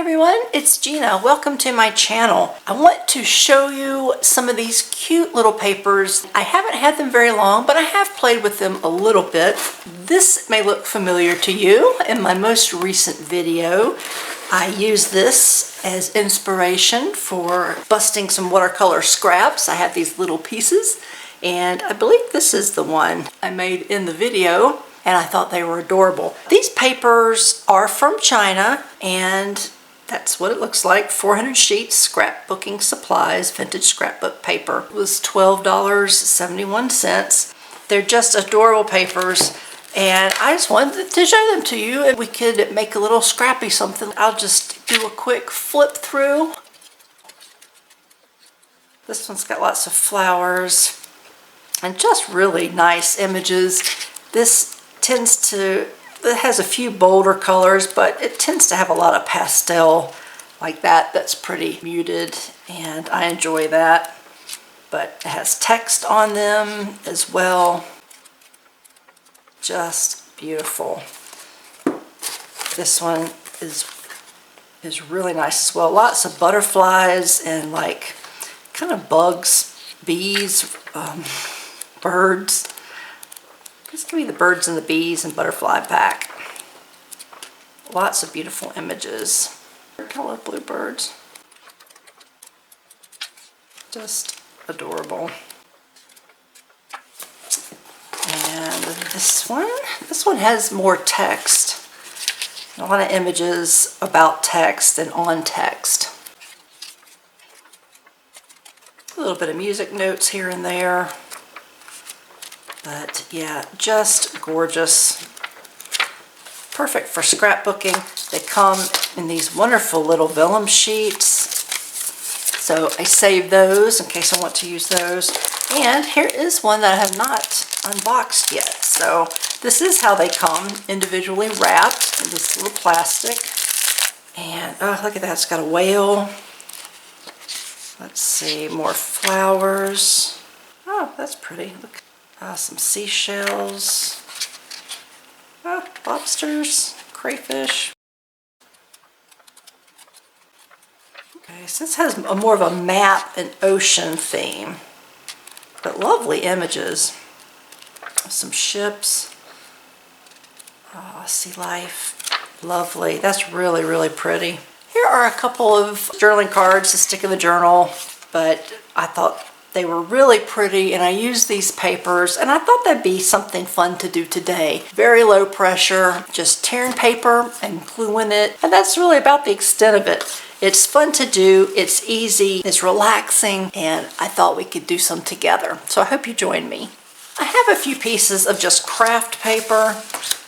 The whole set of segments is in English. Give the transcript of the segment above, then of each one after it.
everyone, it's Gina. Welcome to my channel. I want to show you some of these cute little papers. I haven't had them very long, but I have played with them a little bit. This may look familiar to you. In my most recent video, I used this as inspiration for busting some watercolor scraps. I have these little pieces, and I believe this is the one I made in the video, and I thought they were adorable. These papers are from China, and that's what it looks like. 400 sheets, scrapbooking supplies, vintage scrapbook paper. It was $12.71. They're just adorable papers, and I just wanted to show them to you, and we could make a little scrappy something. I'll just do a quick flip through. This one's got lots of flowers and just really nice images. This it has a few bolder colors, but it tends to have a lot of pastel like that. That's pretty muted, and I enjoy that. But it has text on them as well. Just beautiful. This one is really nice as well. Lots of butterflies and like kind of bugs, bees, birds. Just give me the birds and the bees and butterfly pack. Lots of beautiful images. Color bluebirds. Just adorable. And this one has more text. A lot of images about text and on text. A little bit of music notes here and there. But yeah, just gorgeous. Perfect for scrapbooking. They come in these wonderful little vellum sheets. So I save those in case I want to use those. And here is one that I have not unboxed yet. So this is how they come, individually wrapped in this little plastic. And oh, look at that, it's got a whale. Let's see, more flowers. Oh, that's pretty. Look. Some seashells, lobsters, crayfish. Okay, so this has more of a map and ocean theme, but lovely images. Some ships, sea life, lovely. That's really, really pretty. Here are a couple of journaling cards to stick in the journal, but I thought they were really pretty, and I used these papers, and I thought that'd be something fun to do today. Very low pressure, just tearing paper and gluing it, and that's really about the extent of it. It's fun to do, it's easy, it's relaxing, and I thought we could do some together. So I hope you join me. I have a few pieces of just Kraft paper.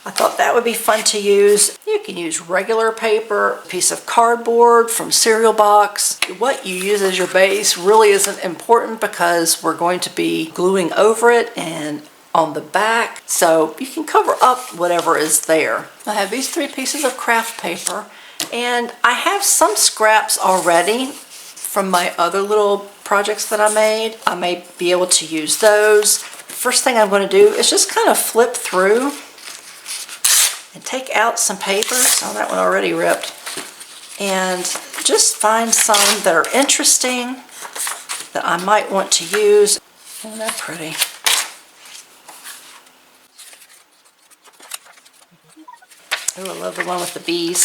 I thought that would be fun to use. You can use regular paper, a piece of cardboard from cereal box. What you use as your base really isn't important because we're going to be gluing over it and on the back. So you can cover up whatever is there. I have these 3 pieces of Kraft paper, and I have some scraps already from my other little projects that I made. I may be able to use those. First thing I'm going to do is just kind of flip through and take out some paper. Oh, that one already ripped. And just find some that are interesting that I might want to use. Oh, they're pretty. Oh, I love the one with the bees.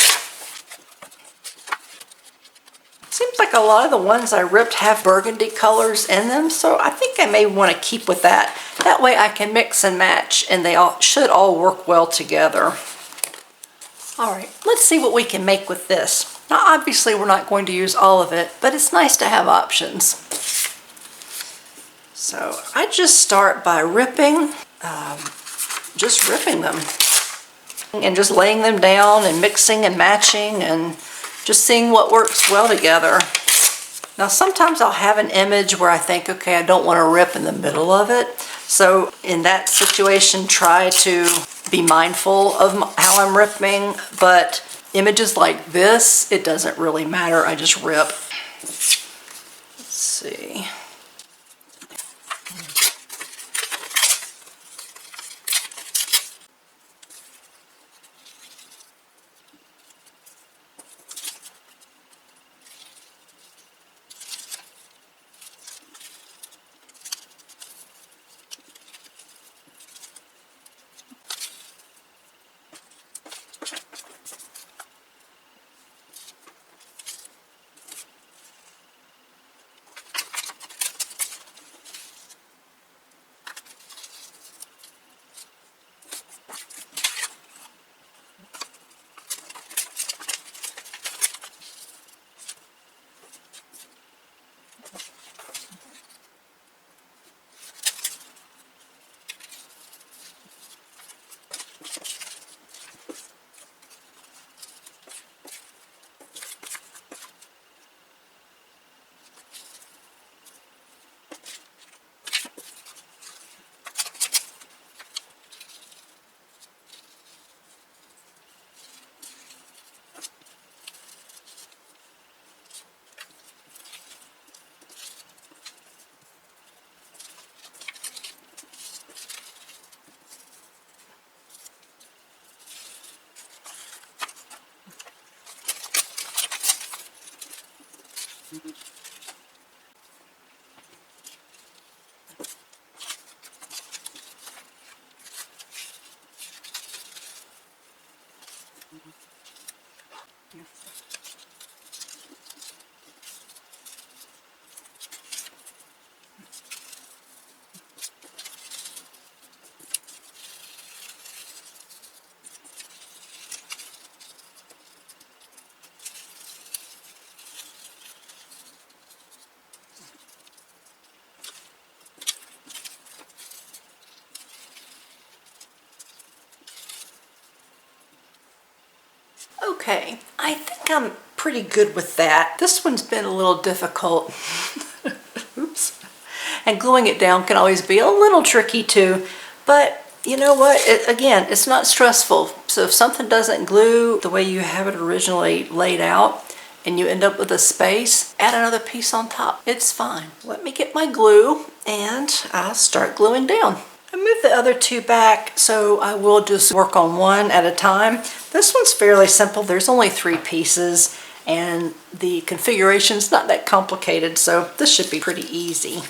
Seems like a lot of the ones I ripped have burgundy colors in them, so I think I may want to keep with that. That way I can mix and match, and they should all work well together. All right, let's see what we can make with this. Now, obviously, we're not going to use all of it, but it's nice to have options. So I just start by ripping them, and just laying them down and mixing and matching and just seeing what works well together. Now, sometimes I'll have an image where I think, okay, I don't want to rip in the middle of it. So in that situation, try to be mindful of how I'm ripping, but images like this, it doesn't really matter. I just rip. Let's see. Okay, I think I'm pretty good with that. This one's been a little difficult. Oops. And gluing it down can always be a little tricky too, but you know what? Again, it's not stressful. So if something doesn't glue the way you have it originally laid out and you end up with a space, add another piece on top. It's fine. Let me get my glue and I'll start gluing down. I moved the other two back, so I will just work on one at a time. This one's fairly simple. There's only 3 pieces and the configuration's not that complicated, so this should be pretty easy.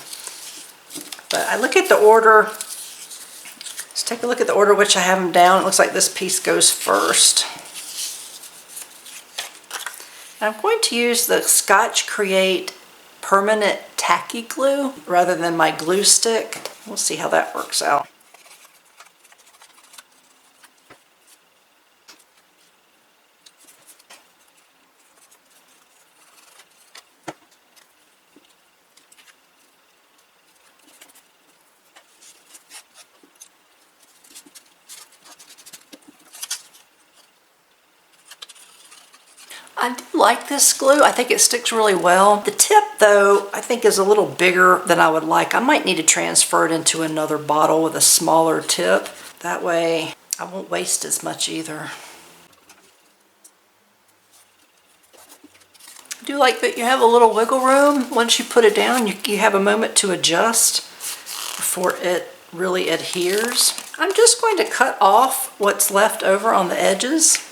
But I look at the order. Let's take a look at the order which I have them down. It looks like this piece goes first. I'm going to use the Scotch Create Permanent tacky glue rather than my glue stick. We'll see how that works out. I do like this glue. I think it sticks really well. The tip though, I think is a little bigger than I would like. I might need to transfer it into another bottle with a smaller tip. That way I won't waste as much either. I do like that you have a little wiggle room. Once you put it down, you have a moment to adjust before it really adheres. I'm just going to cut off what's left over on the edges.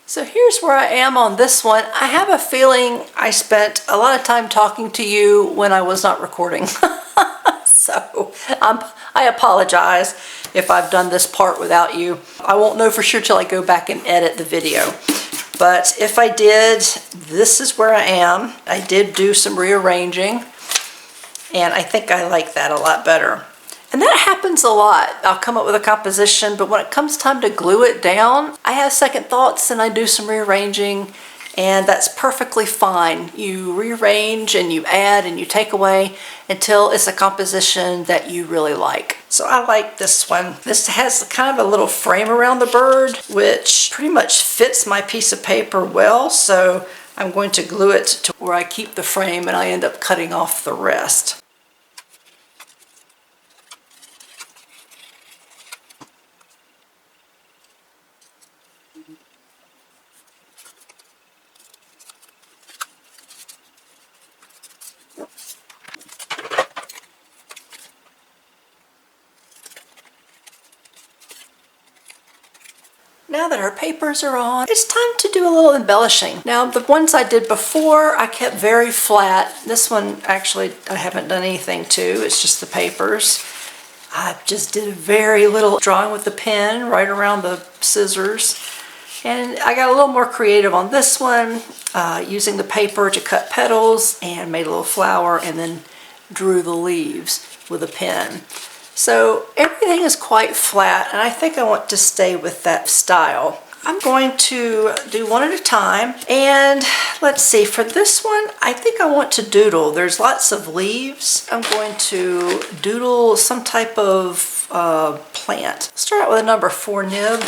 So here's where I am on this one. I have a feeling I spent a lot of time talking to you when I was not recording. So I apologize if I've done this part without you. I won't know for sure till I go back and edit the video. But if I did, this is where I am. I did do some rearranging and I think I like that a lot better. And that happens a lot. I'll come up with a composition, but when it comes time to glue it down, I have second thoughts and I do some rearranging, and that's perfectly fine. You rearrange and you add and you take away until it's a composition that you really like. So I like this one. This has kind of a little frame around the bird, which pretty much fits my piece of paper well, so I'm going to glue it to where I keep the frame and I end up cutting off the rest. Now that our papers are on, it's time to do a little embellishing. Now, the ones I did before, I kept very flat. This one, actually, I haven't done anything to. It's just the papers. I just did very little drawing with the pen right around the scissors. And I got a little more creative on this one, using the paper to cut petals and made a little flower and then drew the leaves with a pen. So everything is quite flat, and I think I want to stay with that style. I'm going to do one at a time, and let's see, for this one, I think I want to doodle. There's lots of leaves. I'm going to doodle some type of plant. Start out with a number 4 nib.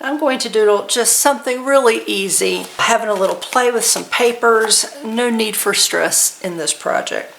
I'm going to doodle just something really easy, having a little play with some papers. No need for stress in this project.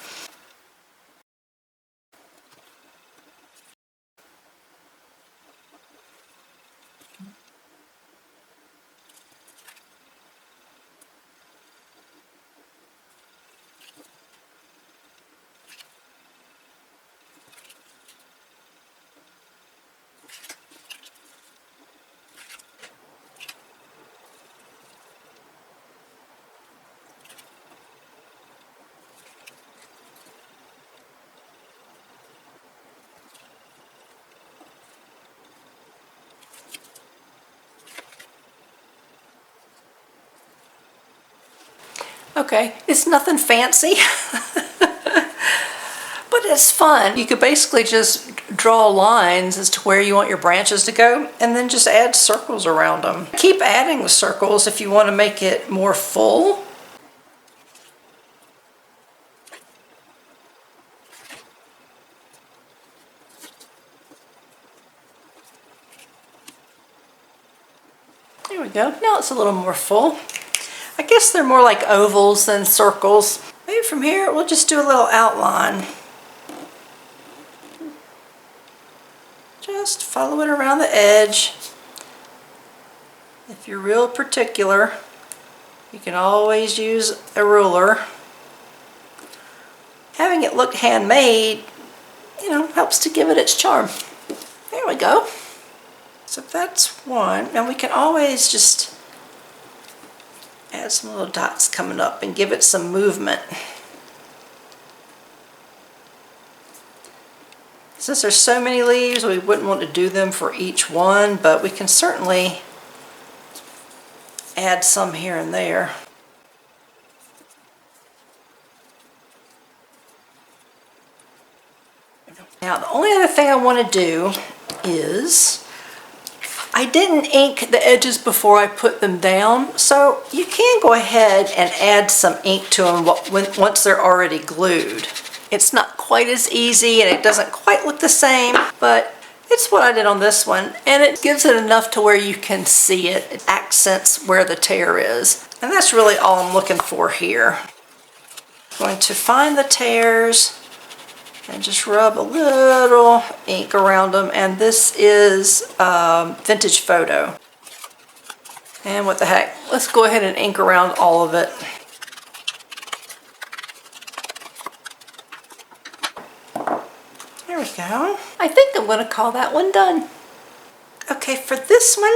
Okay, it's nothing fancy, but it's fun. You could basically just draw lines as to where you want your branches to go and then just add circles around them. Keep adding the circles if you want to make it more full. There we go. Now it's a little more full. I guess they're more like ovals than circles. Maybe from here we'll just do a little outline. Just follow it around the edge. If you're real particular, you can always use a ruler. Having it look handmade, you know, helps to give it its charm. There we go. So that's one. Now we can always just add some little dots coming up and give it some movement. Since there's so many leaves, we wouldn't want to do them for each one, but we can certainly add some here and there. Now the only other thing I want to do is, I didn't ink the edges before I put them down, so you can go ahead and add some ink to them once they're already glued. It's not quite as easy and it doesn't quite look the same, but it's what I did on this one, and it gives it enough to where you can see it. It accents where the tear is, and that's really all I'm looking for here. I'm going to find the tears and just rub a little ink around them, and this is Vintage Photo. And what the heck, let's go ahead and ink around all of it. There we go. I think I'm going to call that one done. Okay, for this one,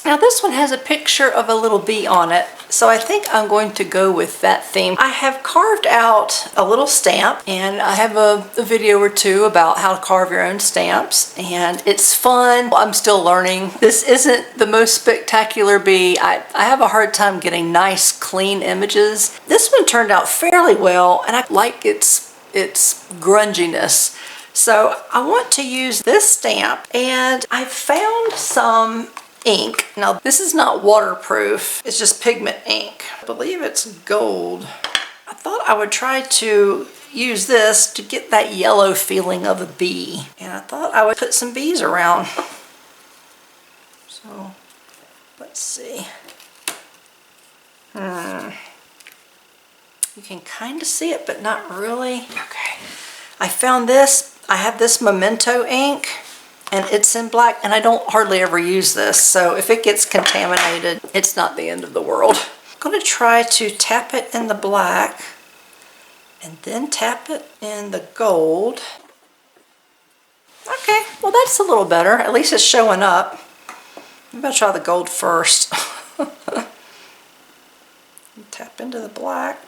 now this one has a picture of a little bee on it, so I think I'm going to go with that theme. I have carved out a little stamp, and I have a video or two about how to carve your own stamps, and it's fun. I'm still learning. This isn't the most spectacular bee. I have a hard time getting nice, clean images. This one turned out fairly well, and I like its grunginess. So I want to use this stamp, and I found some ink. Now this is not waterproof, it's just pigment ink. I believe it's gold. I thought I would try to use this to get that yellow feeling of a bee, and I thought I would put some bees around. So let's see. You can kind of see it, but not really. Okay, I found this. I have this Memento ink, and it's in black, and I don't hardly ever use this, so if it gets contaminated, it's not the end of the world. I'm going to try to tap it in the black and then tap it in the gold. Okay, well that's a little better. At least it's showing up. Maybe I'll try the gold first. Tap into the black.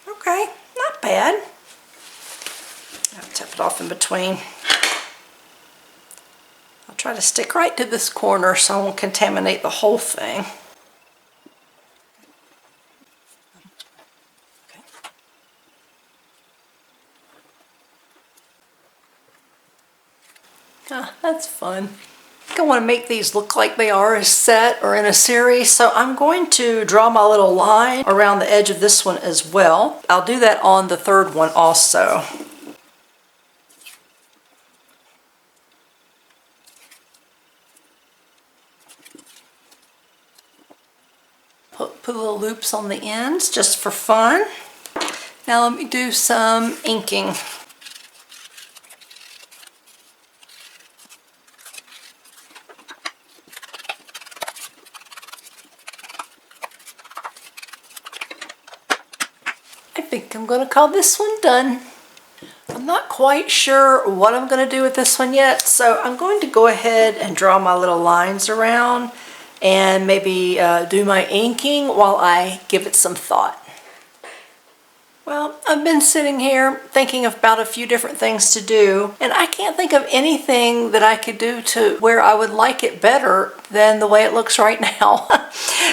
Okay, not bad. I'll tap it off in between. I'll try to stick right to this corner so I won't contaminate the whole thing. Okay. Ah, that's fun. I want to make these look like they are a set or in a series, so I'm going to draw my little line around the edge of this one as well. I'll do that on the third one also. Put little loops on the ends just for fun. Now let me do some inking. I think I'm going to call this one done. I'm not quite sure what I'm going to do with this one yet, so I'm going to go ahead and draw my little lines around and maybe do my inking while I give it some thought. Well, I've been sitting here thinking about a few different things to do, and I can't think of anything that I could do to where I would like it better than the way it looks right now.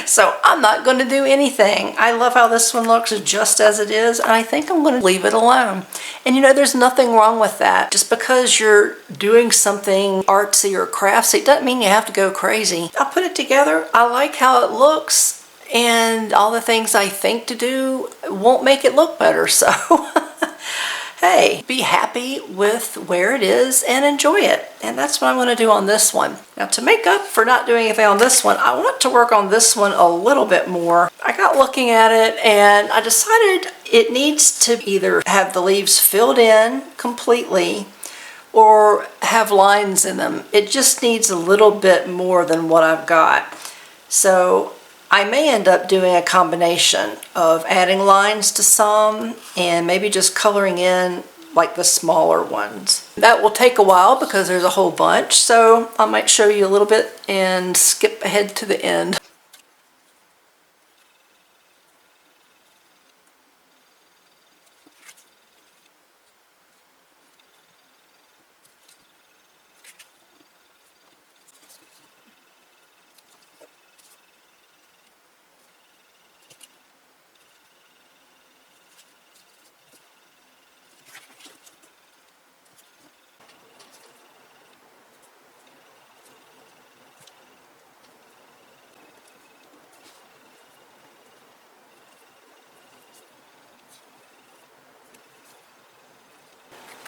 So I'm not going to do anything. I love how this one looks just as it is, and I think I'm going to leave it alone. And you know, there's nothing wrong with that. Just because you're doing something artsy or craftsy, it doesn't mean you have to go crazy. I'll put it together. I like how it looks. And all the things I think to do won't make it look better. So, hey, be happy with where it is and enjoy it. And that's what I'm going to do on this one. Now, to make up for not doing anything on this one, I want to work on this one a little bit more. I got looking at it and I decided it needs to either have the leaves filled in completely or have lines in them. It just needs a little bit more than what I've got. So I may end up doing a combination of adding lines to some and maybe just coloring in like the smaller ones. That will take a while because there's a whole bunch, so I might show you a little bit and skip ahead to the end.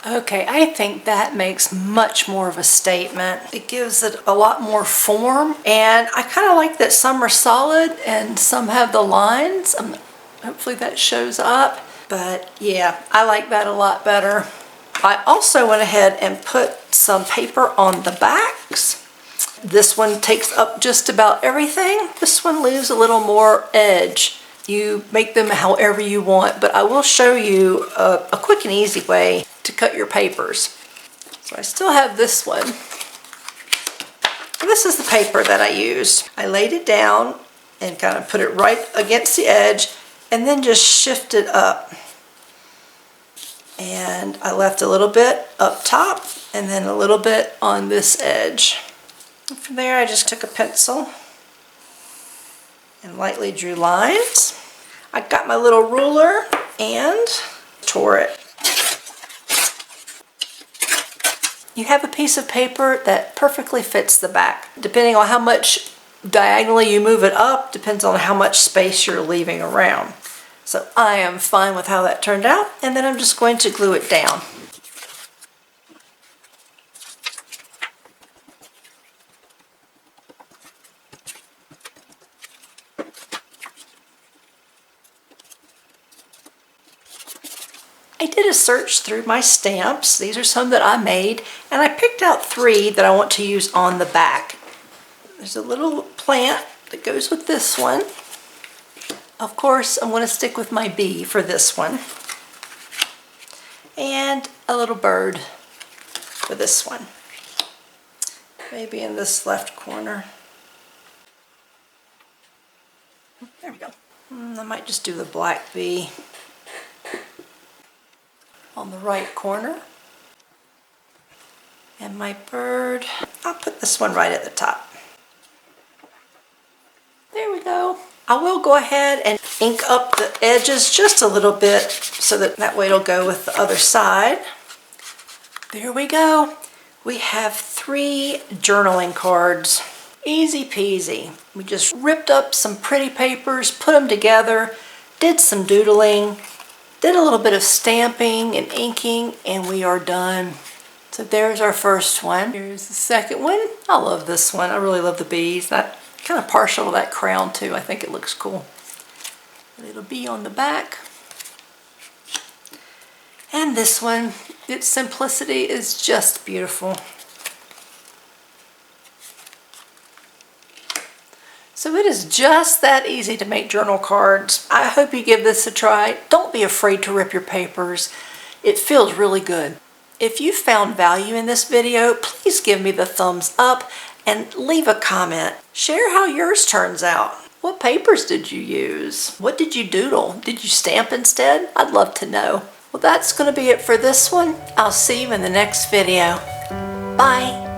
Okay, I think that makes much more of a statement. It gives it a lot more form, and I kind of like that some are solid and some have the lines. Hopefully that shows up, but yeah, I like that a lot better. I also went ahead and put some paper on the backs. This one takes up just about everything. This one leaves a little more edge. You make them however you want, but I will show you a quick and easy way to cut your papers. So I still have this one. This is the paper that I used. I laid it down and kind of put it right against the edge and then just shift it up. And I left a little bit up top and then a little bit on this edge. And from there I just took a pencil and lightly drew lines. I got my little ruler and tore it. You have a piece of paper that perfectly fits the back. Depending on how much diagonally you move it up, depends on how much space you're leaving around. So I am fine with how that turned out, and then I'm just going to glue it down. I did a search through my stamps. These are some that I made, and I picked out 3 that I want to use on the back. There's a little plant that goes with this one. Of course, I'm going to stick with my bee for this one. And a little bird for this one. Maybe in this left corner. There we go. I might just do the black bee on the right corner. And my bird, I'll put this one right at the top. There we go. I will go ahead and ink up the edges just a little bit so that way it'll go with the other side. There we go. We have 3 journaling cards. Easy peasy. We just ripped up some pretty papers, put them together, did some doodling, did a little bit of stamping and inking, and we are done. So there's our first one. Here's the second one. I love this one. I really love the bees. I'm kind of partial to that crown too. I think it looks cool. A little bee on the back. And this one, its simplicity is just beautiful. So it is just that easy to make journal cards. I hope you give this a try. Don't be afraid to rip your papers. It feels really good. If you found value in this video, please give me the thumbs up and leave a comment. Share how yours turns out. What papers did you use? What did you doodle? Did you stamp instead? I'd love to know. Well, that's going to be it for this one. I'll see you in the next video. Bye.